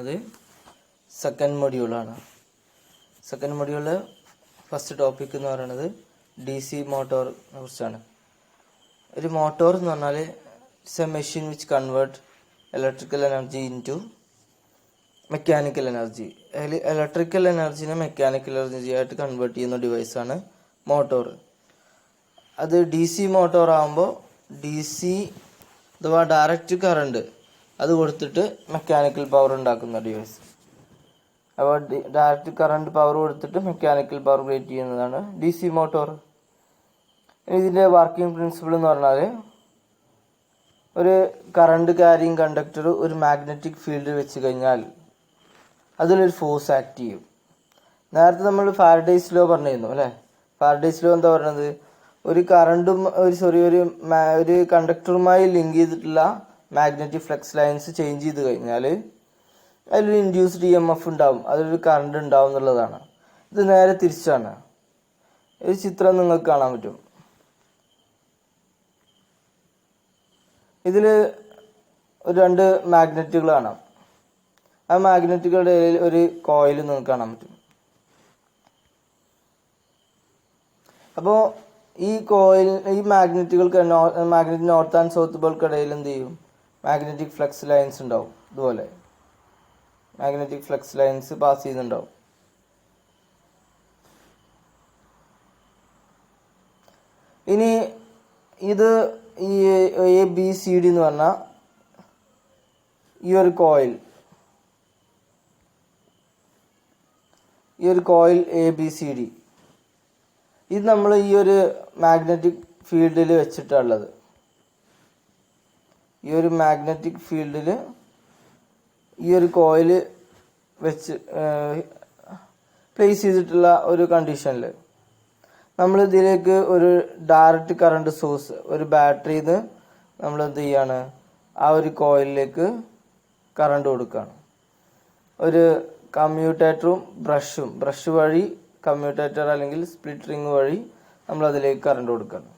അത് second മൊഡ്യൂളാണ്. Second മൊഡ്യൂളിൽ first topic എന്ന് പറയുന്നത് ഡി സി മോട്ടോറിനെ കുറിച്ചാണ്. ഒരു മോട്ടോർ എന്ന് പറഞ്ഞാൽ it's A machine which convert electrical energy into mechanical energy. അതിൽ ഇലക്ട്രിക്കൽ എനർജിനെ മെക്കാനിക്കൽ എനർജി ആയിട്ട് കൺവേർട്ട് ചെയ്യുന്ന ഡിവൈസാണ് മോട്ടോർ. അത് ഡി സി മോട്ടോർ ആകുമ്പോൾ ഡി സി അഥവാ ഡയറക്റ്റ് കറണ്ട് അത് കൊടുത്തിട്ട് മെക്കാനിക്കൽ പവർ ഉണ്ടാക്കുന്ന ഡിവൈസ്. അപ്പോൾ ഡയറക്റ്റ് കറണ്ട് പവർ കൊടുത്തിട്ട് മെക്കാനിക്കൽ പവർ ക്രിയേറ്റ് ചെയ്യുന്നതാണ് ഡി സി മോട്ടോർ. ഇതിൻ്റെ വർക്കിംഗ് പ്രിൻസിപ്പിൾ എന്ന് പറഞ്ഞാൽ ഒരു കറണ്ട് ക്യാരിങ് കണ്ടക്ടർ ഒരു മാഗ്നറ്റിക് ഫീൽഡ് വെച്ച് കഴിഞ്ഞാൽ അതിലൊരു ഫോഴ്സ് ആക്ട് ചെയ്യും. നേരത്തെ നമ്മൾ ഫാരഡേസ് ലോ പറഞ്ഞിരുന്നു അല്ലേ? ഫാരഡേസ് ലോ എന്താ പറയുന്നത്? ഒരു കറണ്ടും ഒരു കണ്ടക്ടറുമായി ലിങ്ക് ചെയ്തിട്ടുള്ള മാഗ്നറ്റിക് ഫ്ലക്സ് ലൈൻസ് ചേഞ്ച് ചെയ്ത് കഴിഞ്ഞാൽ അതിലൊരു ഇൻഡ്യൂസ്ഡ് EMF ഉണ്ടാവും, അതിലൊരു കറണ്ട് ഉണ്ടാവും എന്നുള്ളതാണ്. ഇത് നേരെ തിരിച്ചാണ്. ഈ ചിത്രം നിങ്ങൾക്ക് കാണാൻ പറ്റും. ഇതിൽ രണ്ട് മാഗ്നറ്റുകൾ കാണാം. ആ മാഗ്നറ്റുകളുടെ ഇടയിൽ ഒരു കോയിൽ നിങ്ങൾക്ക് കാണാൻ പറ്റും. അപ്പോൾ ഈ മാഗ്നറ്റുകൾക്ക് മാഗ്നറ്റിക് നോർത്ത് ആൻഡ് സൗത്ത് പോൾക്കിടയിൽ എന്ത് ചെയ്യും? മാഗ്നറ്റിക് ഫ്ലക്സ് ലൈൻസ് ഉണ്ടാവും. ഇതുപോലെ മാഗ്നറ്റിക് ഫ്ലക്സ് ലൈൻസ് പാസ് ചെയ്യുന്നുണ്ടാവും. ഇനി ഇത് ഈ ABCD എന്ന് പറഞ്ഞാൽ ഈ ഒരു കോയിൽ ABCD ഇത് നമ്മൾ ഈ ഒരു മാഗ്നറ്റിക് ഫീൽഡിൽ വെച്ചിട്ടുള്ളത്. ഈ ഒരു മാഗ്നറ്റിക് ഫീൽഡിൽ ഈ ഒരു കോയിൽ വെച്ച് പ്ലേസ് ചെയ്തിട്ടുള്ള ഒരു കണ്ടീഷനിൽ നമ്മൾ ഇതിലേക്ക് ഒരു ഡയറക്റ്റ് കറണ്ട് സോഴ്സ്, ഒരു ബാറ്ററിന്ന് നമ്മൾ എന്ത് ചെയ്യാണ്? ആ ഒരു കോയിലിലേക്ക് കറണ്ട് കൊടുക്കുകയാണ്. ഒരു കമ്മ്യൂട്ടേറ്ററും ബ്രഷ് വഴി കമ്മ്യൂട്ടേറ്റർ അല്ലെങ്കിൽ സ്പ്ലിറ്റ് റിംഗ് വഴി നമ്മൾ അതിലേക്ക് കറണ്ട് കൊടുക്കുകയാണ്.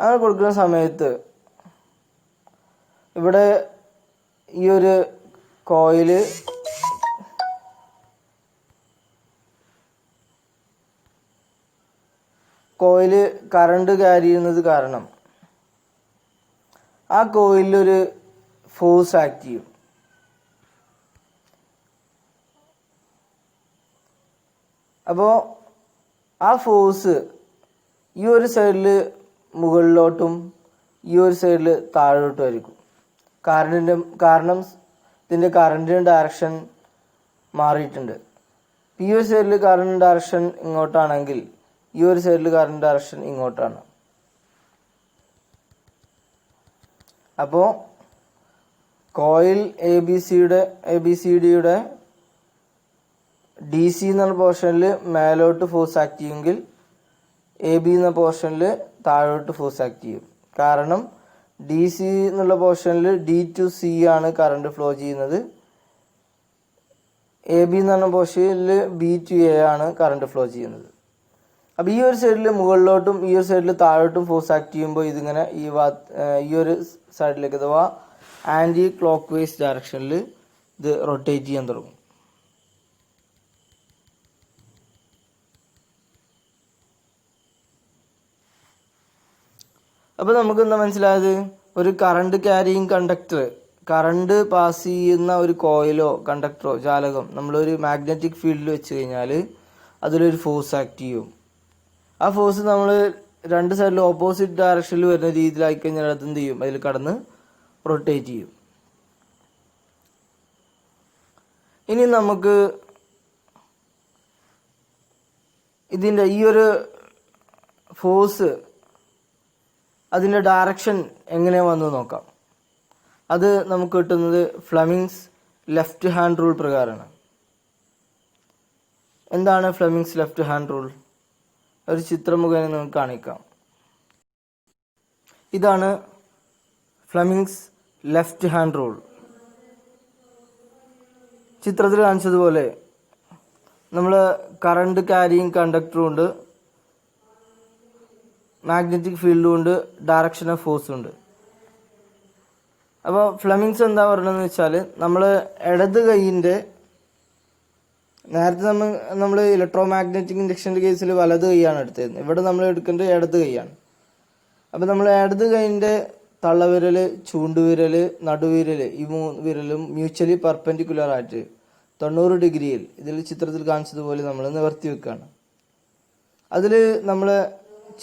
അങ്ങനെ കൊടുക്കുന്ന സമയത്ത് ഇവിടെ ഈ ഒരു കോയില് കറണ്ട് ക്യാരി ചെയ്യുന്നത് കാരണം ആ കോയിലൊരു ഫോഴ്സ് ആക്ട് ചെയ്യും. അപ്പോൾ ആ ഫോഴ്സ് ഈ ഒരു സൈഡിൽ മുകളിലോട്ടും ഈ ഒരു സൈഡിൽ താഴോട്ടും ആയിരിക്കും. കാരണം ഇതിൻ്റെ കറണ്ടിൻ്റെ ഡയറക്ഷൻ മാറിയിട്ടുണ്ട്. ഈ ഒരു സൈഡിൽ കറണ്ട് ഡയറക്ഷൻ ഇങ്ങോട്ടാണെങ്കിൽ ഈ ഒരു സൈഡിൽ കറണ്ട് ഡയറക്ഷൻ ഇങ്ങോട്ടാണ്. അപ്പോൾ കോയിൽ ABCDയുടെ DC എന്നുള്ള പോർഷനിൽ മേലോട്ട് ഫോഴ്സ് ആക്ട് ചെയ്യുമെങ്കിൽ AB എന്ന പോർഷനിൽ താഴോട്ട് ഫോഴ്സ് ആക്ട് ചെയ്യും. കാരണം DC എന്നുള്ള പോർഷനിൽ D to C ആണ് കറണ്ട് ഫ്ലോ ചെയ്യുന്നത്. AB എന്ന് പറഞ്ഞ പോർഷനിൽ B to A ആണ് കറണ്ട് ഫ്ലോ ചെയ്യുന്നത്. അപ്പോൾ ഈ ഒരു സൈഡിൽ മുകളിലോട്ടും ഈ ഒരു സൈഡിൽ താഴോട്ടും ഫോഴ്സ് ആക്ട് ചെയ്യുമ്പോൾ ഇതിങ്ങനെ ഈ ഒരു സൈഡിലേക്ക് അഥവാ ആൻറ്റി ക്ലോക്ക് വൈസ് ഡയറക്ഷനിൽ ഇത് റൊട്ടേറ്റ് ചെയ്യാൻ തുടങ്ങും. അപ്പോൾ നമുക്ക് എന്താ മനസ്സിലായത്? ഒരു current carrying conductor, current pass ചെയ്യുന്ന ഒരു കോയിലോ കണ്ടക്ടറോ ജാലകം നമ്മളൊരു മാഗ്നറ്റിക് ഫീൽഡിൽ വെച്ച് കഴിഞ്ഞാൽ അതിലൊരു ഫോഴ്സ് ആക്ട് ചെയ്യും. ആ ഫോഴ്സ് നമ്മൾ രണ്ട് സൈഡിൽ ഓപ്പോസിറ്റ് ഡയറക്ഷനിൽ വരുന്ന രീതിയിലായി കഴിഞ്ഞാൽ അത് എന്ത് ചെയ്യും? അതിൽ കടന്ന് റൊട്ടേറ്റ് ചെയ്യും. ഇനി നമുക്ക് ഇതിൻ്റെ ഈ ഒരു ഫോഴ്സ് അതിൻ്റെ ഡയറക്ഷൻ എങ്ങനെ വന്നു നോക്കാം. അത് നമുക്ക് കിട്ടുന്നത് ഫ്ലെമിങ്സ് ലെഫ്റ്റ് ഹാൻഡ് റൂൾ പ്രകാരമാണ്. എന്താണ് ഫ്ലെമിങ്സ് ലെഫ്റ്റ് ഹാൻഡ് റൂൾ? ഒരു ചിത്രം മുഖേന നമുക്ക് കാണിക്കാം. ഇതാണ് ഫ്ലെമിങ്സ് ലെഫ്റ്റ് ഹാൻഡ് റൂൾ. ചിത്രത്തിൽ കാണിച്ചതുപോലെ നമ്മൾ കറണ്ട് ക്യാരിയിങ് കണ്ടക്ടറും ഉണ്ട്, മാഗ്നറ്റിക് ഫീൽഡും ഉണ്ട്, ഡയറക്ഷൻ ഓഫ് ഫോഴ്സും ഉണ്ട്. അപ്പോൾ ഫ്ലെമിങ്സ് എന്താ പറയുന്നതെന്ന് വെച്ചാൽ നമ്മൾ ഇടത് കൈയിൻ്റെ നേരത്തെ നമ്മൾ ഇലക്ട്രോ മാഗ്നറ്റിക് ഇൻഡക്ഷൻ്റെ കേസിൽ വലത് കൈയാണ് എടുത്തിരുന്നത്. ഇവിടെ നമ്മൾ എടുക്കേണ്ടത് ഇടത് കൈയാണ്. അപ്പോൾ നമ്മൾ ഇടത് കൈയിൻ്റെ തള്ളവിരൽ, ചൂണ്ടുവിരൽ, നടുവിരൽ ഈ 3 വിരലും മ്യൂച്വലി പെർപെൻഡിക്കുലർ ആയിട്ട് 90 ഡിഗ്രിയിൽ ഇതിൽ ചിത്രത്തിൽ കാണിച്ചതുപോലെ നമ്മൾ നിവർത്തി വെക്കുകയാണ്. അതിൽ നമ്മൾ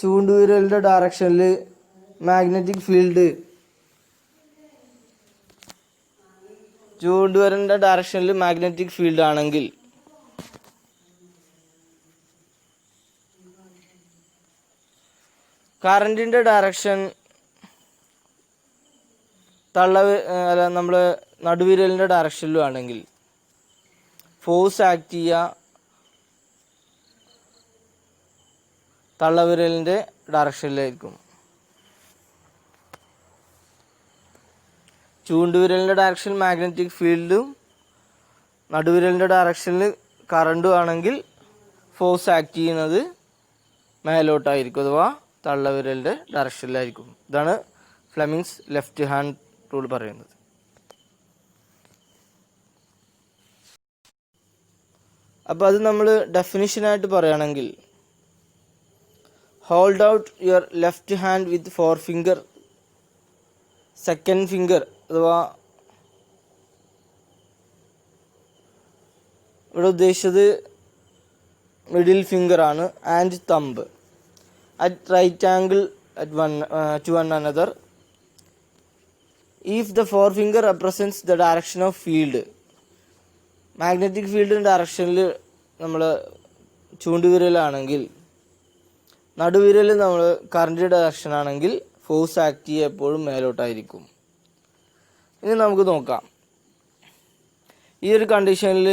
ചൂണ്ടുവിരലിൻ്റെ ഡയറക്ഷനിൽ മാഗ്നറ്റിക് ഫീൽഡ് ചൂണ്ടുവിരലിൻ്റെ ഡയറക്ഷനിൽ മാഗ്നറ്റിക് ഫീൽഡ് ആണെങ്കിൽ കറണ്ടിൻ്റെ ഡയറക്ഷൻ നമ്മൾ നടുവിരലിൻ്റെ ഡയറക്ഷനിലും ആണെങ്കിൽ ഫോഴ്സ് ആക്ട് ചെയ്യുക തള്ളവിരലിൻ്റെ ഡയറക്ഷനിലായിരിക്കും. ചൂണ്ടുവിരലിൻ്റെ ഡയറക്ഷൻ മാഗ്നറ്റിക് ഫീൽഡും നടുവിരലിൻ്റെ ഡയറക്ഷനിൽ കറണ്ടും ആണെങ്കിൽ ഫോഴ്സ് ആക്ട് ചെയ്യുന്നത് മേലോട്ടായിരിക്കും, അഥവാ തള്ളവിരലിൻ്റെ ഡയറക്ഷനിലായിരിക്കും. ഇതാണ് ഫ്ലെമിങ്സ് ലെഫ്റ്റ് ഹാൻഡ് റൂൾ പറയുന്നത്. അപ്പോൾ അത് നമ്മൾ ഡെഫിനിഷനായിട്ട് പറയുകയാണെങ്കിൽ, hold out your left hand with 4 finger, second finger അഥവാ ഇവിടെ ഉദ്ദേശിച്ചത് മിഡിൽ ഫിംഗർ ആണ്, and thumb at right angle to one another if the forefinger represents the direction of field. Magnetic ഫീൽഡിൻ്റെ ഡയറക്ഷനിൽ നമ്മൾ ചൂണ്ടുവിരലാണെങ്കിൽ, നടുവിരൽ നമ്മൾ കറണ്ടിൻ്റെ ഡയറക്ഷൻ ആണെങ്കിൽ ഫോഴ്സ് ആക്ട് ചെയ്യുക എപ്പോഴും മേലോട്ടായിരിക്കും. ഇനി നമുക്ക് നോക്കാം. ഈ ഒരു കണ്ടീഷനിൽ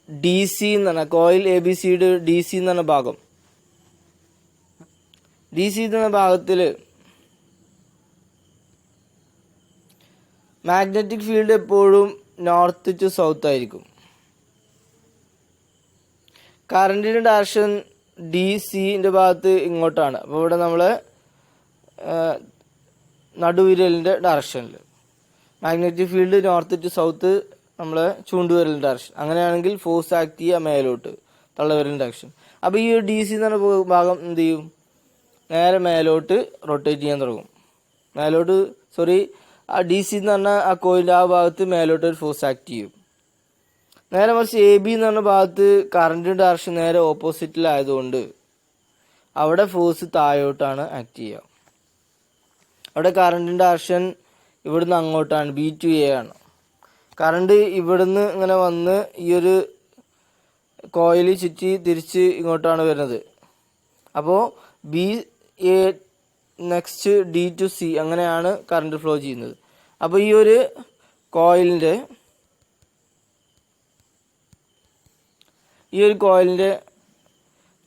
ഡി സി എന്ന് പറഞ്ഞാൽ കോയിൽ എ ബി സിയുടെ ഡി സി എന്ന് പറഞ്ഞ ഭാഗം, ഡി സി എന്ന ഭാഗത്തിൽ മാഗ്നറ്റിക് ഫീൽഡ് എപ്പോഴും നോർത്ത് ടു സൗത്ത് ആയിരിക്കും. കറണ്ടിൻ്റെ ഡയറക്ഷൻ ഡി സിൻ്റെ ഭാഗത്ത് ഇങ്ങോട്ടാണ്. അപ്പോൾ ഇവിടെ നമ്മൾ നടുവിരലിൻ്റെ ഡയറക്ഷനിൽ magnetic field north to south നമ്മൾ ചൂണ്ടുവിരലിൻ്റെ ഡയറക്ഷൻ. അങ്ങനെയാണെങ്കിൽ ഫോഴ്സ് ആക്ട് ചെയ്യുക മേലോട്ട് തള്ളവിരലിൻ്റെ ഡയറക്ഷൻ. അപ്പോൾ ഈ ഡി സി എന്ന് പറഞ്ഞ ഭാഗം എന്ത് ചെയ്യും? നേരെ മേലോട്ട് റൊട്ടേറ്റ് ചെയ്യാൻ തുടങ്ങും. ആ ഡി സി എന്ന് പറഞ്ഞാൽ ആ കോയിൻ്റെ ആ ഭാഗത്ത് മേലോട്ട് ഒരു ഫോഴ്സ് ആക്ട് ചെയ്യും. നേരെ മറിച്ച് എ ബി എന്ന് പറഞ്ഞ ഭാഗത്ത് കറണ്ടിൻ്റെ ഡയറക്ഷൻ നേരെ ഓപ്പോസിറ്റിലായതുകൊണ്ട് അവിടെ ഫോഴ്സ് താഴോട്ടാണ് ആക്ട് ചെയ്യുക. അവിടെ കറണ്ടിൻ്റെ ഡയറക്ഷൻ ഇവിടുന്ന് അങ്ങോട്ടാണ്, ബി ടു എ ആണ്. കറണ്ട് ഇവിടുന്ന് ഇങ്ങനെ വന്ന് ഈ ഒരു കോയിൽ ചുറ്റി തിരിച്ച് ഇങ്ങോട്ടാണ് വരുന്നത്. അപ്പോൾ B A next D to C അങ്ങനെയാണ് കറണ്ട് ഫ്ലോ ചെയ്യുന്നത്. അപ്പോൾ ഈ ഒരു കോയിലിൻ്റെ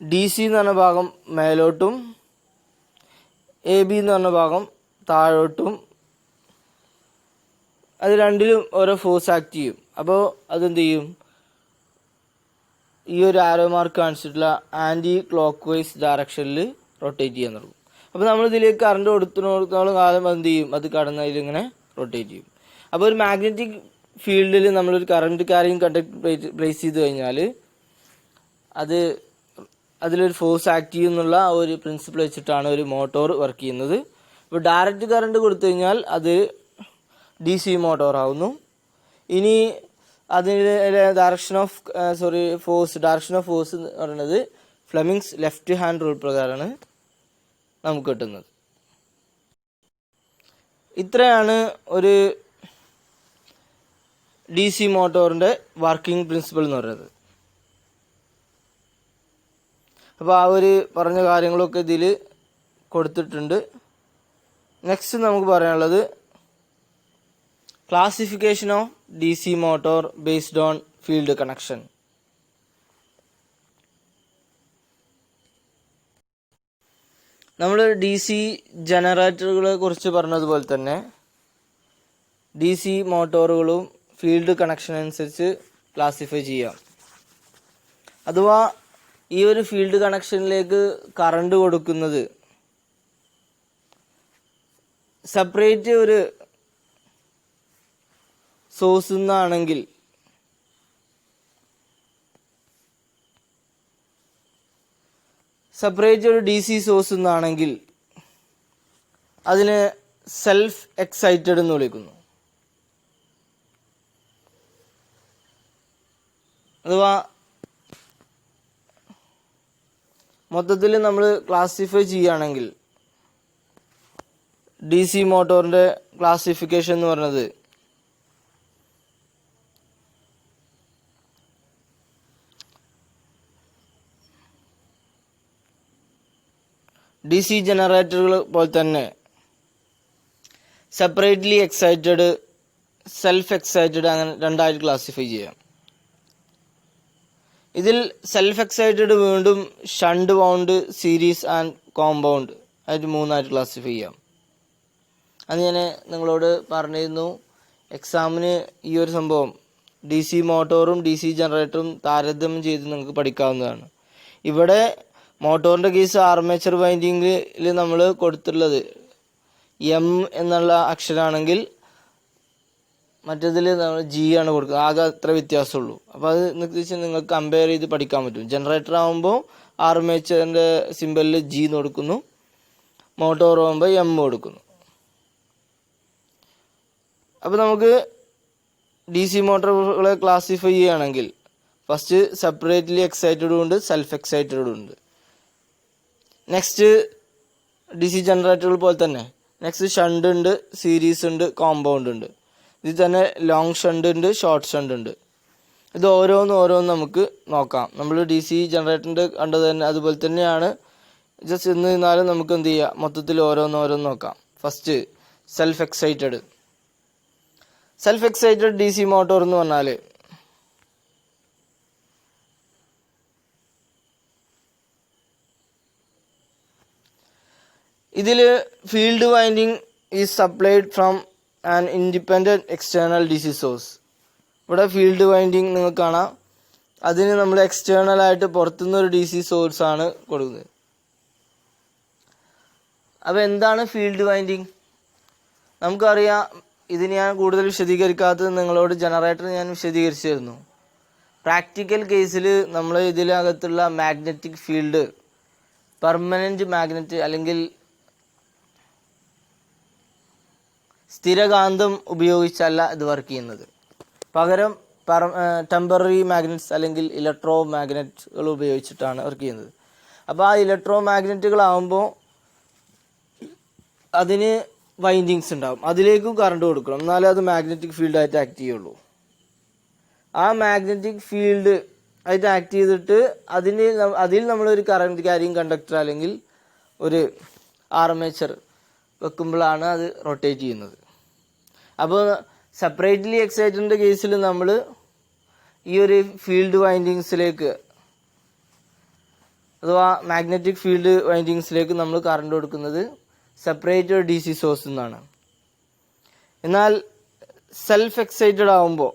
ഡി സി എന്ന് പറഞ്ഞ ഭാഗം മേലോട്ടും എ ബി എന്ന് പറഞ്ഞ ഭാഗം താഴോട്ടും, അത് രണ്ടിലും ഓരോ ഫോഴ്സ് ആക്ട് ചെയ്യും. അപ്പോൾ അതെന്ത് ചെയ്യും? ഈ ഒരു ആരോ മാർക്ക് കാണിച്ചിട്ടുള്ള ആൻറ്റി ക്ലോക്ക് വൈസ് ഡയറക്ഷനിൽ റൊട്ടേറ്റ് ചെയ്യാൻ തുടങ്ങും. അപ്പോൾ നമ്മൾ ഇതിലേക്ക് കറണ്ട് കൊടുത്തോളം കാലം എന്ത് ചെയ്യും? അത് കടന്ന് അതിലിങ്ങനെ റൊട്ടേറ്റ് ചെയ്യും. അപ്പോൾ ഒരു മാഗ്നറ്റിക് ഫീൽഡിൽ നമ്മളൊരു കറണ്ട് ക്യാരിങ് കണ്ടക്ടർ പ്ലേസ് ചെയ്ത് കഴിഞ്ഞാൽ അതിലൊരു ഫോഴ്സ് ആക്ട് ചെയ്യുന്നുള്ള ഒരു പ്രിൻസിപ്പിൾ വെച്ചിട്ടാണ് ഒരു മോട്ടോർ വർക്ക് ചെയ്യുന്നത്. ഇപ്പോൾ ഡയറക്റ്റ് കറണ്ട് കൊടുത്തു കഴിഞ്ഞാൽ അത് ഡി സി മോട്ടോർ ആവുന്നു. ഇനി അതിൻ്റെ ഡയറക്ഷൻ ഓഫ് ഫോഴ്സ് എന്ന് പറയുന്നത് ഫ്ലെമിങ്സ് ലെഫ്റ്റ് ഹാൻഡ് റൂൾ പ്രകാരമാണ് നമുക്ക് കിട്ടുന്നത്. ഇത്രയാണ് ഒരു ഡി സി മോട്ടോറിൻ്റെ വർക്കിംഗ് പ്രിൻസിപ്പിൾ എന്ന് പറയുന്നത്. അപ്പോൾ ആ ഒരു പറഞ്ഞ കാര്യങ്ങളൊക്കെ ഇതിൽ കൊടുത്തിട്ടുണ്ട്. നെക്സ്റ്റ് നമുക്ക് പറയാനുള്ളത് classification of D C motor based on field connection. നമ്മൾ ഡി സി ജനറേറ്ററുകളെ കുറിച്ച് പറഞ്ഞതുപോലെ തന്നെ ഡി സി മോട്ടോറുകളും ഫീൽഡ് കണക്ഷൻ അനുസരിച്ച് ക്ലാസിഫൈ ചെയ്യാം. അഥവാ ഈ ഒരു ഫീൽഡ് കണക്ഷനിലേക്ക് കറണ്ട് കൊടുക്കുന്നത് സെപ്പറേറ്റ് ഒരു സോഴ്സ് നിന്നാണെങ്കിൽ സെപ്പറേറ്റ് ഒരു DC സോഴ്സ് നിന്നാണെങ്കിൽ അതിനെ സെൽഫ് എക്സൈറ്റഡ് എന്ന് വിളിക്കുന്നു. അഥവാ മൊത്തത്തിൽ നമ്മൾ ക്ലാസിഫൈ ചെയ്യുകയാണെങ്കിൽ DC മോട്ടോറിൻ്റെ ക്ലാസിഫിക്കേഷൻ എന്ന് പറയുന്നത് DC ജനറേറ്ററുകൾ പോലെ തന്നെ സെപ്പറേറ്റ്ലി എക്സൈറ്റഡ്, സെൽഫ് എക്സൈറ്റഡ്, അങ്ങനെ രണ്ടായിട്ട് ക്ലാസിഫൈ ചെയ്യാം. ഇതിൽ സെൽഫ് എക്സൈറ്റഡ് വീണ്ടും shunt wound, series and compound ആയിട്ട് മൂന്നായിട്ട് ക്ലാസിഫൈ ചെയ്യാം. അത് ഞാൻ നിങ്ങളോട് പറഞ്ഞിരുന്നു. എക്സാമിന് ഈ ഒരു സംഭവം DC മോട്ടോറും DC ജനറേറ്ററും താരതമ്യം ചെയ്ത് നിങ്ങൾക്ക് പഠിക്കാവുന്നതാണ്. ഇവിടെ മോട്ടോറിൻ്റെ കേസ് ആർമേച്ചർ വൈൻഡിങ്ങിൽ നമ്മൾ കൊടുത്തിട്ടുള്ളത് M എന്നുള്ള അക്ഷരമാണെങ്കിൽ മറ്റേതിൽ നമ്മൾ G ആണ് കൊടുക്കുക. ആകെ അത്ര വ്യത്യാസമുള്ളൂ. അപ്പോൾ അത് നിങ്ങൾക്ക് കമ്പയർ ചെയ്ത് പഠിക്കാൻ പറ്റും. ജനറേറ്റർ ആകുമ്പോൾ ആർമേച്ചറിൻ്റെ സിമ്പലിൽ G എന്ന് കൊടുക്കുന്നു, മോട്ടോർ ആകുമ്പോൾ M കൊടുക്കുന്നു. അപ്പോൾ നമുക്ക് DC മോട്ടോറുകളെ ക്ലാസിഫൈ ചെയ്യുകയാണെങ്കിൽ ഫസ്റ്റ് സെപ്പറേറ്റ്ലി എക്സൈറ്റഡും ഉണ്ട്, സെൽഫ് എക്സൈറ്റഡും ഉണ്ട്. നെക്സ്റ്റ് DC ജനറേറ്ററുകൾ പോലെ തന്നെ നെക്സ്റ്റ് ഷണ്ട് ഉണ്ട്, സീരീസ് ഉണ്ട്, കോമ്പൗണ്ട് ഉണ്ട്. ഇതിൽ തന്നെ ലോങ് ഷണ്ട് ഉണ്ട്, ഷോർട്ട് ഷണ്ട് ഉണ്ട്. ഇത് ഓരോന്നും നമുക്ക് നോക്കാം. നമ്മൾ DC ജനറേറ്ററിൻ്റെ കണ്ടത് തന്നെ അതുപോലെ തന്നെയാണ്. ജസ്റ്റ് എന്ന് നിന്നാലും നമുക്ക് എന്ത് ചെയ്യാം, മൊത്തത്തിൽ ഓരോന്ന് നോക്കാം. First self excited. Self excited DC motor എന്ന് പറഞ്ഞാൽ ഇതിൽ field winding is supplied from an independent external DC source. ഇവിടെ ഫീൽഡ് വൈൻഡിങ് നിങ്ങൾക്ക് കാണാം. അതിന് നമ്മൾ എക്സ്റ്റേണൽ ആയിട്ട് പുറത്തുനിന്നൊരു DC സോഴ്സാണ് കൊടുക്കുന്നത്. അപ്പോൾ എന്താണ് ഫീൽഡ് വൈൻഡിങ്? നമുക്കറിയാം. ഇതിന് ഞാൻ കൂടുതൽ വിശദീകരിക്കാത്തത് നിങ്ങളോട് ജനറേറ്റർ ഞാൻ വിശദീകരിച്ചിരുന്നു. പ്രാക്ടിക്കൽ കേസിൽ നമ്മൾ ഇതിനകത്തുള്ള മാഗ്നറ്റിക് ഫീൽഡ് പെർമനൻറ്റ് മാഗ്നറ്റ് അല്ലെങ്കിൽ സ്ഥിരകാന്തം ഉപയോഗിച്ചല്ല ഇത് വർക്ക് ചെയ്യുന്നത്. പകരം ടെമ്പററി മാഗ്നറ്റ്സ് അല്ലെങ്കിൽ ഇലക്ട്രോ മാഗ്നറ്റുകൾ ഉപയോഗിച്ചിട്ടാണ് വർക്ക് ചെയ്യുന്നത്. അപ്പോൾ ആ ഇലക്ട്രോ മാഗ്നറ്റുകളാകുമ്പോൾ അതിന് വൈൻഡിങ്സ് ഉണ്ടാവും. അതിലേക്കും കറണ്ട് കൊടുക്കണം, എന്നാലേ അത് മാഗ്നറ്റിക് ഫീൽഡായിട്ട് ആക്ട് ചെയ്യുള്ളൂ. ആ മാഗ്നറ്റിക് ഫീൽഡ് ആയിട്ട് ആക്ട് ചെയ്തിട്ട് അതിൽ നമ്മളൊരു കറണ്ട് ക്യാരിങ് കണ്ടക്ടർ അല്ലെങ്കിൽ ഒരു ആർമേച്ചർ വെക്കുമ്പോഴാണ് അത് റൊട്ടേറ്റ് ചെയ്യുന്നത്. അപ്പോൾ സെപ്പറേറ്റ്ലി എക്സൈറ്റഡിൻ്റെ കേസിൽ നമ്മൾ ഈ ഒരു ഫീൽഡ് വൈൻഡിങ്സിലേക്ക് അഥവാ മാഗ്നറ്റിക് ഫീൽഡ് വൈൻഡിങ്സിലേക്ക് നമ്മൾ കറണ്ട് കൊടുക്കുന്നത് സെപ്പറേറ്റ് ഒരു DC സോഴ്സ് എന്നാണ്. എന്നാൽ സെൽഫ് എക്സൈറ്റഡ് ആകുമ്പോൾ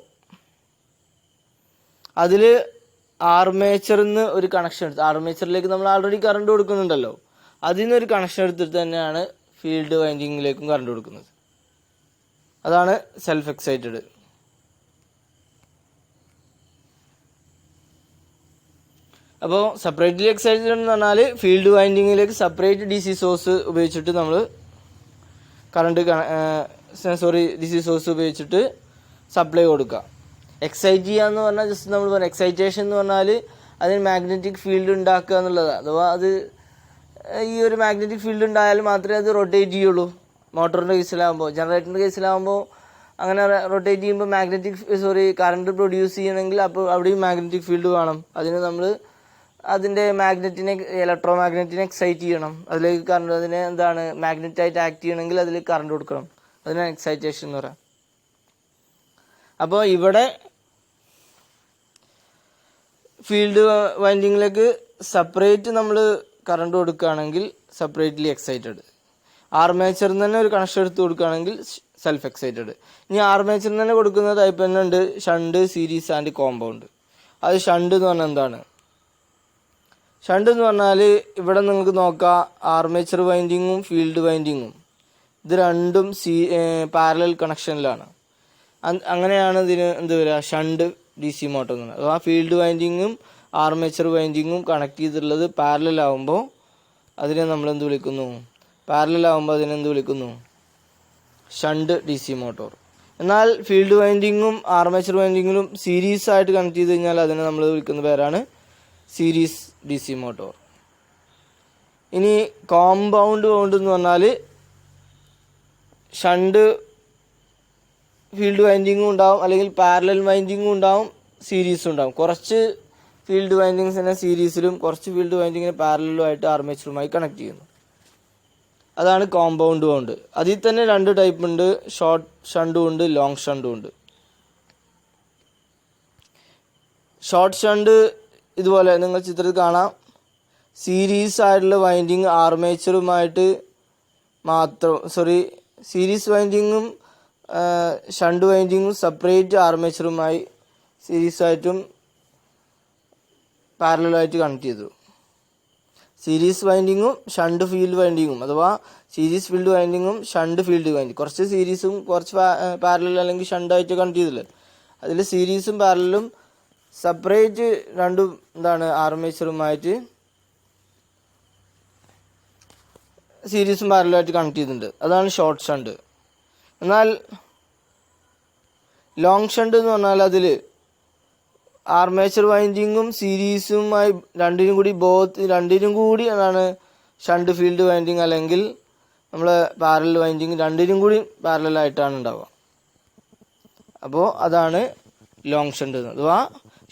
അതിൽ ആർമേച്ചറിൽ നിന്ന് ഒരു കണക്ഷൻ എടുത്ത്, ആർമേച്ചറിലേക്ക് നമ്മൾ ആൾറെഡി കറണ്ട് കൊടുക്കുന്നുണ്ടല്ലോ, അതിൽ നിന്നൊരു കണക്ഷൻ എടുത്തിട്ട് തന്നെയാണ് ഫീൽഡ് വൈൻഡിങ്ങിലേക്കും കറണ്ട് കൊടുക്കുന്നത്. അതാണ് സെൽഫ് എക്സൈറ്റഡ്. അപ്പോൾ സെപ്പറേറ്റ്ലി എക്സൈറ്റഡ് എന്ന് പറഞ്ഞാൽ ഫീൽഡ് വൈൻഡിങ്ങിലേക്ക് സെപ്പറേറ്റ് DC സോഴ്സ് ഉപയോഗിച്ചിട്ട് നമ്മൾ DC സോഴ്സ് ഉപയോഗിച്ചിട്ട് സപ്ലൈ കൊടുക്കുക. എക്സൈറ്റ് ചെയ്യുക എന്ന് പറഞ്ഞാൽ ജസ്റ്റ് നമ്മൾ പറയാം, എക്സൈറ്റേഷൻ എന്ന് പറഞ്ഞാൽ അതിന് മാഗ്നറ്റിക് ഫീൽഡ് ഉണ്ടാക്കുക എന്നുള്ളതാണ്. അഥവാ അത് ഈ ഒരു മാഗ്നറ്റിക് ഫീൽഡ് ഉണ്ടായാൽ മാത്രമേ അത് റൊട്ടേറ്റ് ചെയ്യുള്ളൂ. മോട്ടറിൻ്റെ കേസിലാകുമ്പോൾ, ജനറേറ്ററിൻ്റെ കേസിലാകുമ്പോൾ അങ്ങനെ റൊട്ടേറ്റ് ചെയ്യുമ്പോൾ കറണ്ട് പ്രൊഡ്യൂസ് ചെയ്യണമെങ്കിൽ അപ്പോൾ അവിടെയും മാഗ്നറ്റിക് ഫീൽഡ് വേണം. അതിന് നമ്മൾ അതിൻ്റെ ഇലക്ട്രോ മാഗ്നറ്റിനെ എക്സൈറ്റ് ചെയ്യണം. അതിലേക്ക് കറണ്ട്, അതിനെ എന്താണ് മാഗ്നറ്റായിട്ട് ആക്ട് ചെയ്യണമെങ്കിൽ അതിലേക്ക് കറണ്ട് കൊടുക്കണം. അതിനാണ് എക്സൈറ്റേഷൻ എന്ന് പറയാം. അപ്പോൾ ഇവിടെ ഫീൽഡ് വൈൻഡിങ്ങിലേക്ക് സെപ്പറേറ്റ് നമ്മൾ കറണ്ട് കൊടുക്കുകയാണെങ്കിൽ സെപ്പറേറ്റ്ലി എക്സൈറ്റഡ്. ആർമേച്ചറിൽ നിന്ന് തന്നെ ഒരു കണക്ഷൻ എടുത്ത് കൊടുക്കുകയാണെങ്കിൽ സെൽഫ് എക്സൈറ്റഡ്. ഇനി ആർമേച്ചറിൽ തന്നെ കൊടുക്കുന്ന ടൈപ്പ് തന്നെ ഉണ്ട്, ഷണ്ട്, സീരീസ് ആൻഡ് കോമ്പൗണ്ട്. അത് ഷണ്ട് എന്ന് പറഞ്ഞാൽ എന്താണ്? ഷണ്ട് എന്ന് പറഞ്ഞാൽ ഇവിടെ നിങ്ങൾക്ക് നോക്കാം, ആർമേച്ചർ വൈൻഡിങ്ങും ഫീൽഡ് വൈൻഡിങ്ങും ഇത് രണ്ടും പാരലൽ കണക്ഷനിലാണ്. അങ്ങനെയാണ് ഇതിന് എന്ത് വരിക, ഷണ്ട് ഡി സി മോട്ടോർ എന്ന് പറയുന്നത്. അഥവാ ഫീൽഡ് വൈൻഡിങ്ങും ആർമേച്ചർ വൈൻഡിങ്ങും കണക്ട് ചെയ്തിട്ടുള്ളത് പാരലൽ ആകുമ്പോൾ അതിനെ നമ്മൾ എന്ത് വിളിക്കുന്നു, പാരലൽ ആകുമ്പോൾ അതിനെന്ത് വിളിക്കുന്നു, ഷണ്ട് ഡി സി മോട്ടോർ. എന്നാൽ ഫീൽഡ് വൈൻഡിങ്ങും ആർമേച്ചർ വൈൻഡിങ്ങിലും സീരീസ് ആയിട്ട് കണക്ട് ചെയ്ത് കഴിഞ്ഞാൽ അതിനെ നമ്മൾ വിളിക്കുന്ന പേരാണ് സീരീസ് ഡി സി മോട്ടോർ. ഇനി കോമ്പൗണ്ട് വൗണ്ട് എന്ന് പറഞ്ഞാൽ ഷണ്ട് ഫീൽഡ് വൈൻഡിങ്ങും ഉണ്ടാവും, അല്ലെങ്കിൽ പാരലൽ വൈൻഡിങ്ങും ഉണ്ടാവും, സീരീസും ഉണ്ടാവും. കുറച്ച് ഫീൽഡ് വൈൻഡിങ്സിനെ സീരീസിലും കുറച്ച് ഫീൽഡ് വൈൻഡിങ്ങിനെ പാരലലുമായിട്ട് ആർമേച്ചറുമായി കണക്ട് ചെയ്യുന്നു. അതാണ് കോമ്പൗണ്ട് വൗണ്ട്. അതിൽ തന്നെ 2 ടൈപ്പ് ഉണ്ട്, ഷോർട്ട് ഷണ്ടും ഉണ്ട്, ലോങ് ഷണ്ടും ഉണ്ട്. ഷോർട്ട് ഷണ്ട് ഇതുപോലെ നിങ്ങൾ ചിത്രത്തിൽ കാണാം, സീരീസ് ആയിട്ടുള്ള വൈൻഡിങ് ആർമേച്ചറുമായിട്ട് മാത്രം, സീരീസ് വൈൻഡിങ്ങും ഷണ്ട് വൈൻഡിങ്ങും സെപ്പറേറ്റ് ആർമേച്ചറുമായി സീരീസായിട്ടും പാരലലായിട്ട് കണക്ട് ചെയ്തു. സീരീസ് വൈൻഡിങ്ങും ഷണ്ട് ഫീൽഡ് വൈൻഡിങ്ങും, അഥവാ സീരീസ് ഫീൽഡ് വൈൻഡിങ്ങും ഷണ്ട് ഫീൽഡ് വൈൻഡിങ്, കുറച്ച് സീരീസും കുറച്ച് പാരലൽ അല്ലെങ്കിൽ ഷണ്ടായിട്ട് കണക്ട് ചെയ്തില്ലേ, അതിൽ സീരീസും പാരലലും സെപ്പറേറ്റ് രണ്ടും ആർമേച്ചറുമായിട്ട് സീരീസും പാരലലായിട്ട് കണക്ട് ചെയ്തിട്ടുണ്ട്. അതാണ് ഷോർട്ട് ഷണ്ട്. എന്നാൽ ലോങ് ഷണ്ട് എന്ന് പറഞ്ഞാൽ അതിൽ ആർമേച്ചർ വൈൻഡിങ്ങും സീരീസുമായി രണ്ടിനും കൂടി എന്താണ് ഷണ്ട് ഫീൽഡ് വൈൻഡിങ് അല്ലെങ്കിൽ നമ്മളെ പാരലൽ വൈൻഡിങ് രണ്ടിനും കൂടി പാരലലായിട്ടാണ് ഉണ്ടാവുക. അപ്പോൾ അതാണ് ലോങ് ഷണ്ട്. അഥവാ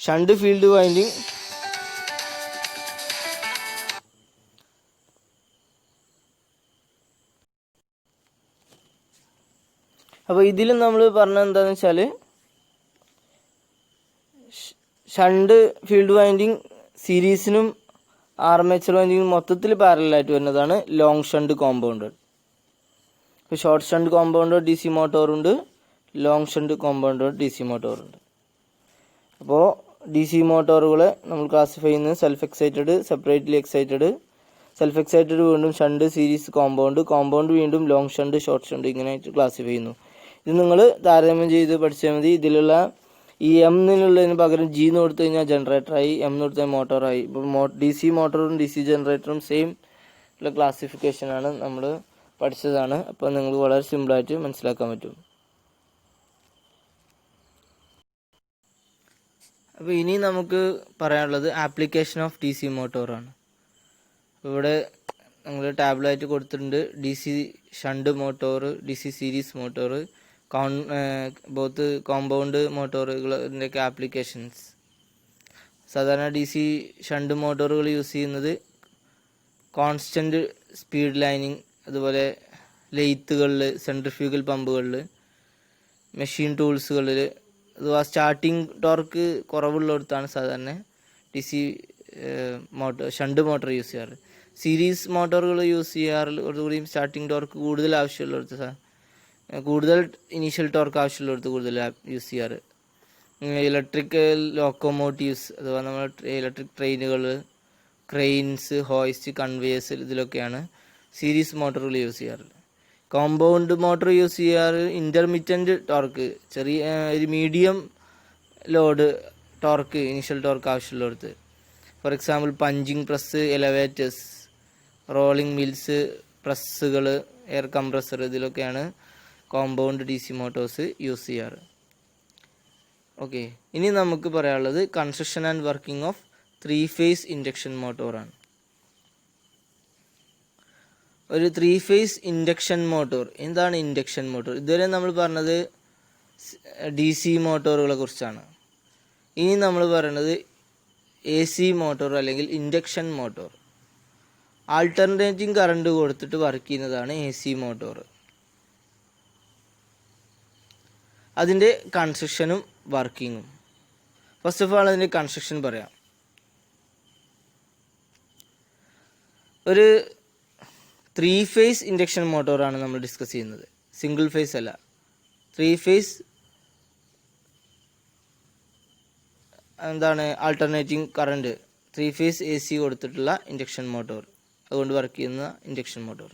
ഷണ്ട് ഫീൽഡ് വൈൻഡിങ് അപ്പോൾ ഇതിൽ നമ്മൾ പറഞ്ഞത് എന്താണെന്ന് വെച്ചാൽ, ഷണ്ട് ഫീൽഡ് വൈൻഡിങ് സീരീസിനും ആർമേച്ചർ വൈൻഡിങ്ങും മൊത്തത്തിൽ പാരലലായിട്ട് വരുന്നതാണ് ലോങ് ഷണ്ട് കോമ്പൗണ്ട്. ഇപ്പോൾ short shunt compound D C മോട്ടോറുണ്ട്, long shunt compound D C മോട്ടോറുണ്ട്. അപ്പോൾ ഡി സി മോട്ടോറുകളെ നമ്മൾ ക്ലാസിഫൈ ചെയ്യുന്നത് self excited, separately excited, self excited വീണ്ടും ഷണ്ട്, സീരീസ് കോമ്പൗണ്ട് വീണ്ടും ലോങ് ഷണ്ട്, ഷോർട്ട് ഷണ്ട്, ഇങ്ങനെയായിട്ട് ക്ലാസിഫൈ ചെയ്യുന്നു. ഇത് നിങ്ങൾ താരതമ്യം ചെയ്ത് പഠിച്ചാൽ മതി. ഇതിലുള്ള ഈ എം എന്നുള്ളതിന് പകരം ജി എന്ന് കൊടുത്തു കഴിഞ്ഞാൽ ജനറേറ്ററായി, എം എന്ന് കൊടുത്താൽ മോട്ടോറായി. ഇപ്പോൾ ഡി സി മോട്ടോറും ഡി സി ജനറേറ്ററും സെയിം ഉള്ള ക്ലാസിഫിക്കേഷനാണ് നമ്മൾ പഠിച്ചതാണ്. അപ്പോൾ നിങ്ങൾക്ക് വളരെ സിമ്പിളായിട്ട് മനസ്സിലാക്കാൻ പറ്റും. അപ്പോൾ ഇനി നമുക്ക് പറയാനുള്ളത് ആപ്ലിക്കേഷൻ ഓഫ് ഡി സി മോട്ടോറാണ്. ഇവിടെ നമ്മൾ ടാബിളായിട്ട് കൊടുത്തിട്ടുണ്ട് D C shunt motor, D C series motor, both compound മോട്ടോറുകളുടെയൊക്കെ ആപ്ലിക്കേഷൻസ്. സാധാരണ ഡി സി ഷണ്ട് മോട്ടോറുകൾ യൂസ് ചെയ്യുന്നത് കോൺസ്റ്റൻറ്റ് സ്പീഡ് ലൈനിങ്, അതുപോലെ ലെയ്ത്തുകളിൽ, സെൻട്രിഫ്യൂഗൽ പമ്പുകളിൽ, മെഷീൻ ടൂൾസുകളിൽ, അഥവാ സ്റ്റാർട്ടിങ് ടോർക്ക് കുറവുള്ളിടത്താണ് സാധാരണ D C shunt motor use ചെയ്യാറ്. സീരീസ് മോട്ടോറുകൾ യൂസ് ചെയ്യാറുകൂടിയും സ്റ്റാർട്ടിങ് ടോർക്ക് കൂടുതൽ ആവശ്യമുള്ളിടത്ത്, കൂടുതൽ ഇനീഷ്യൽ ടോർക്ക് ആവശ്യമുള്ളിടത്ത് കൂടുതൽ യൂസ് ചെയ്യാറ്. ഇലക്ട്രിക്കൽ ലോക്കോമോട്ടീവ്സ്, അഥവാ നമ്മൾ ഇലക്ട്രിക് ട്രെയിനുകൾ, ക്രെയിൻസ്, ഹോയിസ്റ്റ്, കൺവേയേഴ്സ്, ഇതിലൊക്കെയാണ് സീരീസ് മോട്ടോറുകൾ യൂസ് ചെയ്യാറ്. കോമ്പൗണ്ട് മോട്ടോർ യൂസ് ചെയ്യാറ് ഇൻ്റർമിറ്റൻറ്റ് ടോർക്ക്, ചെറിയ ഒരു medium load torque, initial torque ആവശ്യമുള്ളിടത്ത്. For example punching press, elevators, rolling mills, പ്രസ്സുകൾ, എയർ കംപ്രസർ, ഇതിലൊക്കെയാണ് compound D C motors use ചെയ്യാറ്. ഓക്കെ, ഇനി നമുക്ക് പറയാനുള്ളത് construction and working of 3 phase induction മോട്ടോറാണ്. ഒരു 3 phase ഇൻഡക്ഷൻ മോട്ടോർ. എന്താണ് ഇൻഡക്ഷൻ മോട്ടോർ? ഇതുവരെ നമ്മൾ പറഞ്ഞത് ഡി സി മോട്ടോറുകളെ കുറിച്ചാണ്. ഇനി നമ്മൾ പറയുന്നത് എ സി മോട്ടോർ അല്ലെങ്കിൽ ഇൻഡക്ഷൻ മോട്ടോർ. ആൾട്ടർനേറ്റിംഗ് കറണ്ട് കൊടുത്തിട്ട് വർക്ക് ചെയ്യുന്നതാണ് എ സി മോട്ടോർ. അതിൻ്റെ കൺസ്ട്രക്ഷനും വർക്കിങ്ങും. ഫസ്റ്റ് ഓഫ് ആൾ അതിൻ്റെ കൺസ്ട്രക്ഷൻ പറയാം. ഒരു 3 phase ഇൻഡക്ഷൻ മോട്ടോറാണ് നമ്മൾ ഡിസ്കസ് ചെയ്യുന്നത്, സിംഗിൾ ഫേസ് അല്ല. 3 phase alternating current, 3 phase A C കൊടുത്തിട്ടുള്ള ഇൻഡക്ഷൻ മോട്ടോർ, അതുകൊണ്ട് വർക്ക് ചെയ്യുന്ന ഇൻഡക്ഷൻ മോട്ടോർ.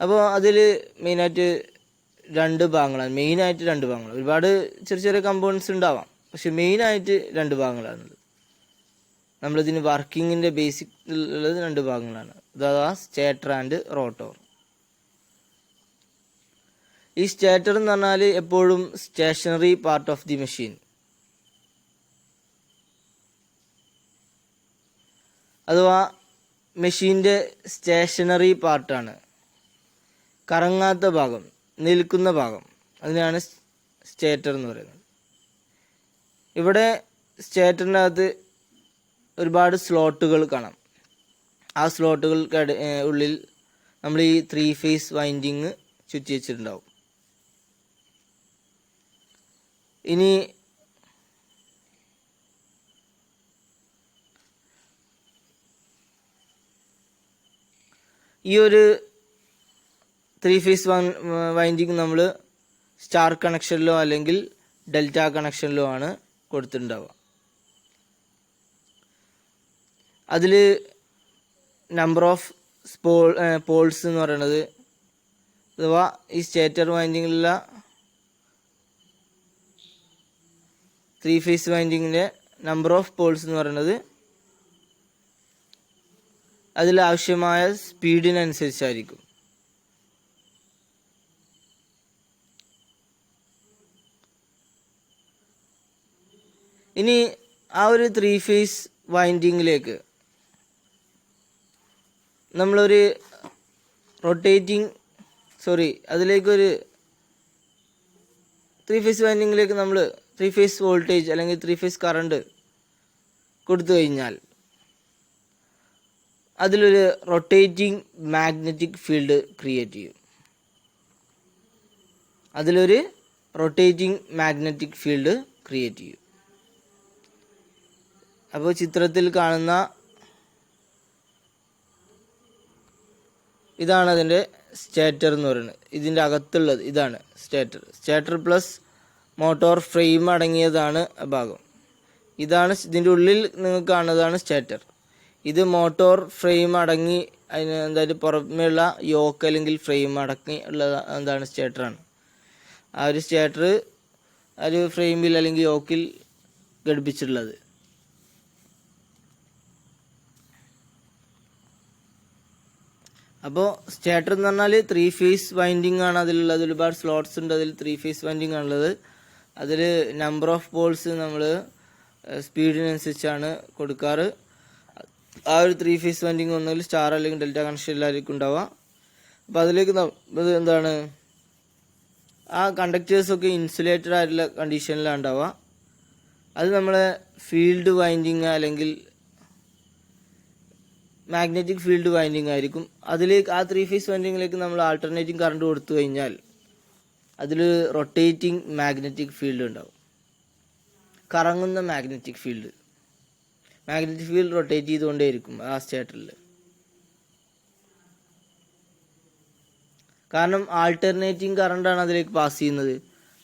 അപ്പോൾ അതിൽ മെയിനായിട്ട് രണ്ട് ഭാഗങ്ങളാണ്, മെയിനായിട്ട് രണ്ട് ഭാഗങ്ങൾ. ഒരുപാട് ചെറിയ ചെറിയ കമ്പോണൻസ് ഉണ്ടാവാം, പക്ഷെ മെയിനായിട്ട് രണ്ട് ഭാഗങ്ങളാണുള്ളത്. നമ്മളിതിന് വർക്കിങ്ങിൻ്റെ ബേസിക് ഉള്ളത് രണ്ട് ഭാഗങ്ങളാണ്, അഥവാ സ്റ്റേറ്റർ ആൻഡ് റോട്ടോർ. ഈ സ്റ്റേറ്റർ എന്ന് പറഞ്ഞാൽ എപ്പോഴും stationary part of the machine, അഥവാ മെഷീൻ്റെ സ്റ്റേഷനറി പാർട്ടാണ്, കറങ്ങാത്ത ഭാഗം, നിൽക്കുന്ന ഭാഗം, അതിനാണ് സ്റ്റേറ്റർ എന്ന് പറയുന്നത്. ഇവിടെ സ്റ്റേറ്ററിൻ്റെ അകത്ത് ഒരുപാട് സ്ലോട്ടുകൾ കാണാം. ആ സ്ലോട്ടുകൾക്ക് ഉള്ളിൽ നമ്മൾ ഈ 3 ഫേസ് വൈൻഡിങ് ചുറ്റി വെച്ചിട്ടുണ്ടാവും. ഇനി ഈ ഒരു 3 ഫേസ് വൈൻഡിങ് നമ്മൾ സ്റ്റാർ കണക്ഷനിലോ അല്ലെങ്കിൽ ഡെൽറ്റ കണക്ഷനിലോ ആണ് കൊടുത്തിട്ടുണ്ടാവുക. അതിൽ നമ്പർ ഓഫ് പോൾസ് എന്ന് പറയുന്നത്, അഥവാ ഈ സ്റ്റേറ്റർ വൈൻഡിങ്ങിലുള്ള 3 ഫേസ് വൈൻഡിങ്ങിൻ്റെ നമ്പർ ഓഫ് പോൾസ് എന്ന് പറയുന്നത് അതിലാവശ്യമായ സ്പീഡിനനുസരിച്ചായിരിക്കും. ഇനി ആ ഒരു 3 ഫേസ് വൈൻഡിങ്ങിലേക്ക് നമ്മളൊരു അതിലേക്കൊരു 3 ഫേസ് വൈൻഡിങ്ങിലേക്ക് നമ്മൾ 3 ഫേസ് വോൾട്ടേജ് അല്ലെങ്കിൽ 3 ഫേസ് കറണ്ട് കൊടുത്തു കഴിഞ്ഞാൽ അതിലൊരു റൊട്ടേറ്റിംഗ് മാഗ്നറ്റിക് ഫീൽഡ് ക്രിയേറ്റ് ചെയ്യും. അപ്പോൾ ചിത്രത്തിൽ കാണുന്ന ഇതാണ് അതിൻ്റെ സ്റ്റേറ്റർ എന്ന് പറയുന്നത്. ഇതിൻ്റെ അകത്തുള്ളത് ഇതാണ് സ്റ്റേറ്റർ പ്ലസ് മോട്ടോർ ഫ്രെയിം അടങ്ങിയതാണ് ഭാഗം. ഇതാണ് ഇതിൻ്റെ ഉള്ളിൽ നിങ്ങൾക്ക് കാണുന്നതാണ് സ്റ്റേറ്റർ. ഇത് മോട്ടോർ ഫ്രെയിം അടങ്ങി അതിന് എന്തായാലും പുറമേയുള്ള യോക്ക് അല്ലെങ്കിൽ ഫ്രെയിം അടങ്ങി ഉള്ള എന്താണ് സ്റ്റേറ്ററാണ്. ആ ഒരു സ്റ്റേറ്റർ ഒരു ഫ്രെയിമിൽ അല്ലെങ്കിൽ യോക്കിൽ ഘടിപ്പിച്ചിട്ടുള്ളത്. അപ്പോൾ സ്റ്റേറ്റർ എന്ന് പറഞ്ഞാൽ 3 ഫേസ് വൈൻഡിങ് ആണ് അതിലുള്ളത്. ഒരുപാട് സ്ലോട്ട്സ് ഉണ്ട്, അതിൽ 3 ഫേസ് വൈൻഡിങ് ആണുള്ളത്. അതിൽ നമ്പർ ഓഫ് പോൾസ് നമ്മൾ സ്പീഡിനനുസരിച്ചാണ് കൊടുക്കാറ്. ആ ഒരു 3 ഫേസ് വൈൻഡിങ് ഒന്നുകിൽ സ്റ്റാർ അല്ലെങ്കിൽ ഡെൽറ്റ കണക്ഷനിലായിരിക്കും ഉണ്ടാവുക. അപ്പോൾ അതിലേക്ക് എന്താണ് ആ കണ്ടക്ടേഴ്സൊക്കെ ഇൻസുലേറ്റഡ് ആയിട്ടുള്ള കണ്ടീഷനിലാണ് ഉണ്ടാവുക. അത് നമ്മളെ ഫീൽഡ് വൈൻഡിങ് അല്ലെങ്കിൽ മാഗ്നറ്റിക് ഫീൽഡ് വൈൻഡിങ് ആയിരിക്കും. അതിലേക്ക് ആ 3 ഫേസ് വൈൻഡിങ്ങിലേക്ക് നമ്മൾ ആൾട്ടർനേറ്റിംഗ് കറണ്ട് കൊടുത്തു കഴിഞ്ഞാൽ അതിൽ റൊട്ടേറ്റിംഗ് മാഗ്നറ്റിക് ഫീൽഡ് ഉണ്ടാവും, കറങ്ങുന്ന മാഗ്നറ്റിക് ഫീൽഡ് റൊട്ടേറ്റ് ചെയ്തുകൊണ്ടേയിരിക്കും ആ സ്റ്റേറ്ററിൽ. കാരണം ആൾട്ടർനേറ്റിംഗ് കറണ്ടാണ് അതിലേക്ക് പാസ് ചെയ്യുന്നത്.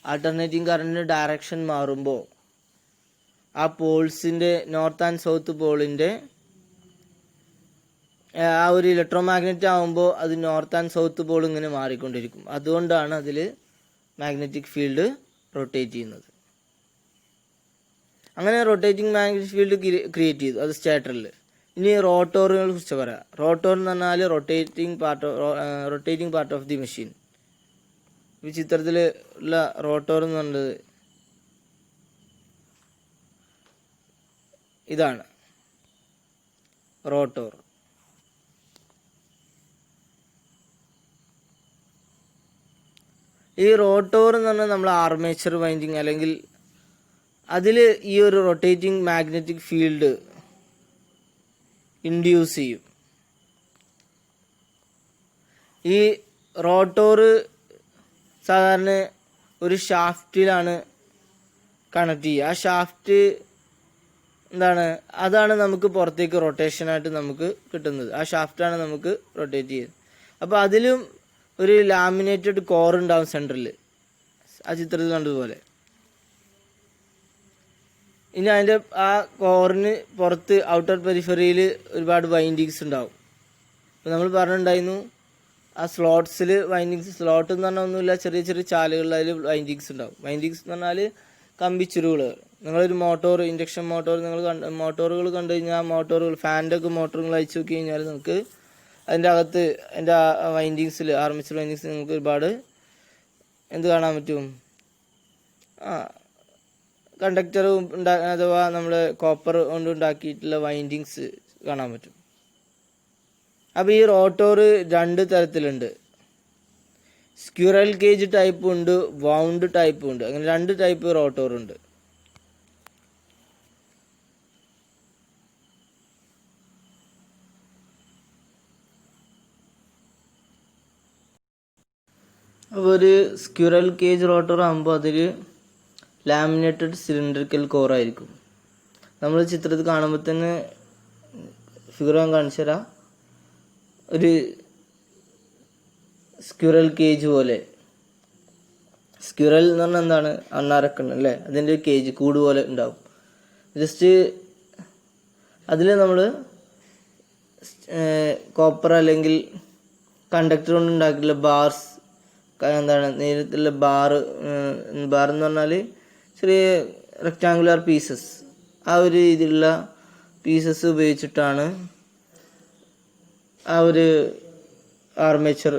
ആൾട്ടർനേറ്റിംഗ് കറണ്ടിൻ്റെ ഡയറക്ഷൻ മാറുമ്പോൾ ആ പോൾസിൻ്റെ നോർത്ത് ആൻഡ് സൗത്ത് പോളിൻ്റെ ആ ഒരു ഇലക്ട്രോ മാഗ്നറ്റ് ആകുമ്പോൾ അത് നോർത്ത് ആൻഡ് സൗത്ത് പോൾ ഇങ്ങനെ മാറിക്കൊണ്ടിരിക്കും. അതുകൊണ്ടാണ് അതിൽ മാഗ്നറ്റിക് ഫീൽഡ് റൊട്ടേറ്റ് ചെയ്യുന്നത്. അങ്ങനെ റൊട്ടേറ്റിംഗ് മാഗ്നറ്റിക് ഫീൽഡ് ക്രിയേറ്റ് ചെയ്തു അത് സ്റ്റേറ്ററിൽ. ഇനി റോട്ടോറുകളെ കുറിച്ച് പറയാം. റോട്ടോർ എന്ന് പറഞ്ഞാൽ rotating part of the machine. ഈ ചിത്രത്തിൽ ഉള്ള റോട്ടോർ എന്ന് പറഞ്ഞത് ഇതാണ് റോട്ടോർ. ഈ റോട്ടോർ എന്ന് പറഞ്ഞാൽ നമ്മൾ ആർമേച്ചർ വൈൻഡിങ് അല്ലെങ്കിൽ അതിൽ ഈ ഒരു റൊട്ടേറ്റിംഗ് മാഗ്നറ്റിക് ഫീൽഡ് ഇൻഡ്യൂസ് ചെയ്യും. ഈ റോട്ടോർ സാധാരണ ഒരു ഷാഫ്റ്റിലാണ് കണക്ട് ചെയ്യുക. ആ ഷാഫ്റ്റ് അതാണ് നമുക്ക് പുറത്തേക്ക് റൊട്ടേഷനായിട്ട് നമുക്ക് കിട്ടുന്നത്. ആ ഷാഫ്റ്റാണ് നമുക്ക് റൊട്ടേറ്റ് ചെയ്യുന്നത്. അപ്പോൾ അതിലും ഒരു ലാമിനേറ്റഡ് കോർ ഉണ്ടാവും സെൻറ്ററിൽ, ആ ചിത്രത്തിൽ കണ്ടതുപോലെ. ഇനി അതിൻ്റെ ആ കോറിന് പുറത്ത് ഔട്ടർ പെരിഫറിയിൽ ഒരുപാട് വൈൻഡിങ്സ് ഉണ്ടാവും. അപ്പോൾ നമ്മൾ പറഞ്ഞിട്ടുണ്ടായിരുന്നു ആ സ്ലോട്ട്സിൽ വൈൻഡിങ്സ്, സ്ലോട്ട് എന്ന് പറഞ്ഞാൽ ഒന്നുമില്ല, ചെറിയ ചെറിയ ചാലുകളിൽ അതിൽ വൈൻഡിങ്സ് ഉണ്ടാവും. വൈൻഡിങ്സ് എന്ന് പറഞ്ഞാൽ കമ്പിച്ചുരുകൾ. നിങ്ങളൊരു മോട്ടോർ, ഇൻഡക്ഷൻ മോട്ടോർ നിങ്ങൾ മോട്ടോറുകൾ കണ്ടു കഴിഞ്ഞാൽ, മോട്ടോറുകൾ ഫാനിൻ്റെ ഒക്കെ മോട്ടോറുകൾ അയച്ചു നോക്കി കഴിഞ്ഞാൽ നിങ്ങൾക്ക് അതിൻ്റെ അകത്ത് അതിൻ്റെ വൈൻഡിങ്സിൽ, ആർമേച്ചർ വൈൻഡിങ്സിൽ നിങ്ങൾക്ക് ഒരുപാട് എന്ത് കാണാൻ പറ്റും, കണ്ടക്ടർ അഥവാ നമ്മൾ കോപ്പർ കൊണ്ട് ഉണ്ടാക്കിയിട്ടുള്ള വൈൻഡിങ്സ് കാണാൻ പറ്റും. അപ്പോൾ ഈ റോട്ടോർ 2 തരത്തിലുണ്ട്. സ്ക്വിറൽ കേജ് ടൈപ്പ് ഉണ്ട്, വൗണ്ട് ടൈപ്പ് ഉണ്ട്. അങ്ങനെ 2 ടൈപ്പ് റോട്ടോർ ഉണ്ട്. അപ്പോൾ ഒരു സ്ക്വിറൽ കേജ് റോട്ടോർ ആകുമ്പോൾ അതിൽ ലാമിനേറ്റഡ് സിലിണ്ടറിക്കൽ കോർ ആയിരിക്കും. നമ്മൾ ചിത്രത്തിൽ കാണുമ്പോൾ തന്നെ ഫിഗർ ഞാൻ കാണിച്ചു തരാം. ഒരു സ്ക്വിറൽ കേജ് പോലെ, സ്ക്വിറൽ എന്ന് പറഞ്ഞാൽ എന്താണ്, അണ്ണാരക്കണ്ണ് അല്ലേ, അതിൻ്റെ ഒരു കേജ് കൂട് പോലെ ഉണ്ടാവും. ജസ്റ്റ് അതിൽ നമ്മൾ കോപ്പർ അല്ലെങ്കിൽ കണ്ടക്ടർ കൊണ്ട് ഉണ്ടാക്കിയിട്ടുള്ള ബാർസ്, എന്താണ് നേരിട്ടുള്ള ബാർ എന്ന് പറഞ്ഞാൽ ചെറിയ റെക്റ്റാങ്കുലർ പീസസ്, ആ ഒരു രീതിയിലുള്ള പീസസ് ഉപയോഗിച്ചിട്ടാണ് ആ ഒരു ആർമേച്ചർ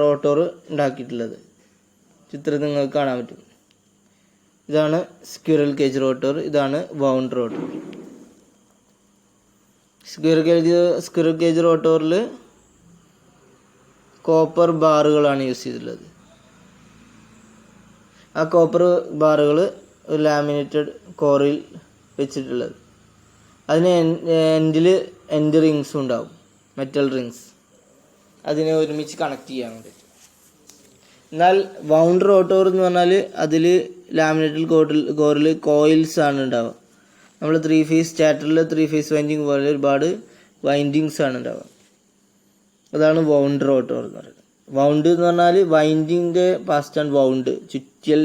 റോട്ടോർ ഉണ്ടാക്കിയിട്ടുള്ളത്. ചിത്രത്തിൽ നിങ്ങൾക്ക് കാണാൻ പറ്റും. ഇതാണ് സ്ക്വിറൽ കേജ് റോട്ടോർ, ഇതാണ് വൗണ്ട് റോട്ടോർ. സ്ക്വിറൽ കേജ് റോട്ടോറിൽ കോപ്പർ ബാറുകളാണ് യൂസ് ചെയ്തിട്ടുള്ളത്. ആ കോപ്പർ ബാറുകൾ ഒരു ലാമിനേറ്റഡ് കോറിൽ വെച്ചിട്ടുള്ളത്. അതിന് എൻഡ് റിങ്സും ഉണ്ടാവും, മെറ്റൽ റിങ്സ്, അതിനെ ഒരുമിച്ച് കണക്ട് ചെയ്യാൻ വേണ്ടി. എന്നാൽ വൗണ്ട് റോട്ടോർ എന്ന് പറഞ്ഞാൽ അതിൽ ലാമിനേറ്റഡ് കോറിൽ കോയിൽസ് ആണ് ഉണ്ടാവുക. നമ്മൾ 3 ഫേസ് സ്റ്റാർട്ടറിൽ 3 ഫേസ് വൈൻഡിങ് പോലെ ഒരുപാട് വൈൻഡിങ്സ് ആണ് ഉണ്ടാവുക. അതാണ് വൗണ്ട് റോട്ടോർ എന്ന് പറയുന്നത്. വൗണ്ട് എന്ന് പറഞ്ഞാൽ വൈൻഡിങ്ങിൻ്റെ പാസ്റ്റ് ആണ് വൗണ്ട്, ചുറ്റൽ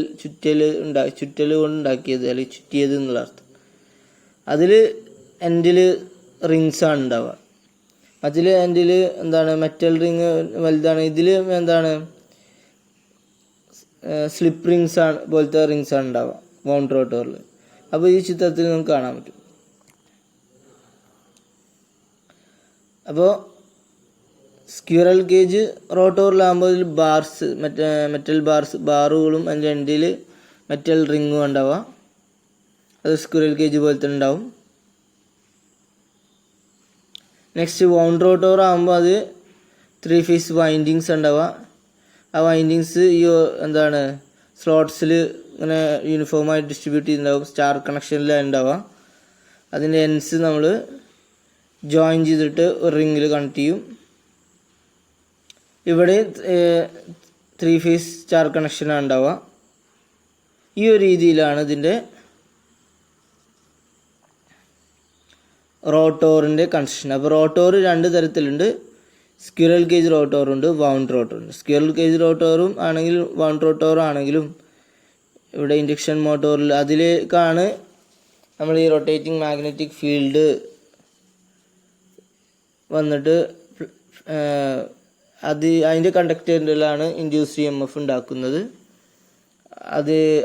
കൊണ്ട് ഉണ്ടാക്കിയത് അല്ലെങ്കിൽ ചുറ്റിയത് എന്നുള്ള അർത്ഥം. അതിൽ എൻഡിൽ റിങ്സ് ആണ് ഉണ്ടാവുക. അതിൽ എൻഡിൽ എന്താണ് മെറ്റൽ റിങ് വലുതാണ്. ഇതിൽ എന്താണ് സ്ലിപ്പ് റിങ്സ് ആണ് പോലത്തെ റിങ്സ് ആണ് ഉണ്ടാവുക വൗണ്ട് റോട്ടോറിൽ. അപ്പോൾ ഈ ചിത്രത്തിൽ നമുക്ക് കാണാൻ പറ്റും. അപ്പോൾ സ്ക്വിറൽ കേജ് റോട്ടോറിലാകുമ്പോൾ ഇതിൽ ബാർസ്, മെറ്റൽ ബാറുകളും അതിൻ്റെ എൻഡിൽ മെറ്റൽ റിങ്ങും ഉണ്ടാവുക. അത് സ്ക്വിറൽ കേജ് പോലെ തന്നെ ഉണ്ടാവും. നെക്സ്റ്റ് വൗണ്ട് റോട്ടോർ ആകുമ്പോൾ അത് 3 ഫേസ് വൈൻഡിങ്സ് ഉണ്ടാവുക. ആ വൈൻഡിങ്സ് ഈ എന്താണ് സ്ലോട്ട്സിൽ ഇങ്ങനെ യൂണിഫോമായി ഡിസ്ട്രിബ്യൂട്ട് ചെയ്തിട്ടുണ്ടാവും. സ്റ്റാർ കണക്ഷനിലാണ് ഉണ്ടാവുക. അതിൻ്റെ എൻഡ്സ് നമ്മൾ ജോയിൻ ചെയ്തിട്ട് ഒരു റിങ്ങിൽ കണക്ട് ചെയ്യും. ഇവിടെ 3 ഫേസ് സ്റ്റാർ കണക്ഷനാണ് ഉണ്ടാവുക. ഈ ഒരു രീതിയിലാണ് ഇതിൻ്റെ റോട്ടോറിൻ്റെ കൺസ്ട്രക്ഷൻ. അപ്പോൾ റോട്ടോർ 2 തരത്തിലുണ്ട്. സ്ക്വിറൽ കേജ് റോട്ടോറുണ്ട്, വൗണ്ട് റോട്ടോറുണ്ട്. സ്ക്വിറൽ കേജ് റോട്ടോറും ആണെങ്കിലും വൗണ്ട് റോട്ടോറും ആണെങ്കിലും ഇവിടെ ഇൻഡക്ഷൻ മോട്ടോറിൽ അതിലേക്കാണ് നമ്മൾ ഈ റൊട്ടേറ്റിംഗ് മാഗ്നറ്റിക് ഫീൽഡ് വന്നിട്ട് അതിൻ്റെ കണ്ടക്ടറിലാണ് ഇൻഡ്യൂസ്ഡ് EMF ഉണ്ടാക്കുന്നത്.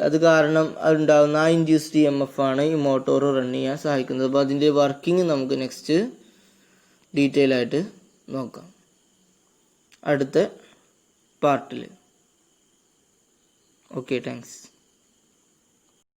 അത് കാരണം അതുണ്ടാകുന്ന ആ ഇൻഡ്യൂസ്ഡ് EMF ആണ് ഈ മോട്ടോർ റൺ ചെയ്യാൻ സഹായിക്കുന്നത്. അപ്പോൾ അതിൻ്റെ വർക്കിംഗ് നമുക്ക് നെക്സ്റ്റ് ഡീറ്റെയിൽ ആയിട്ട് നോക്കാം അടുത്ത പാർട്ടിൽ. Okay, thanks.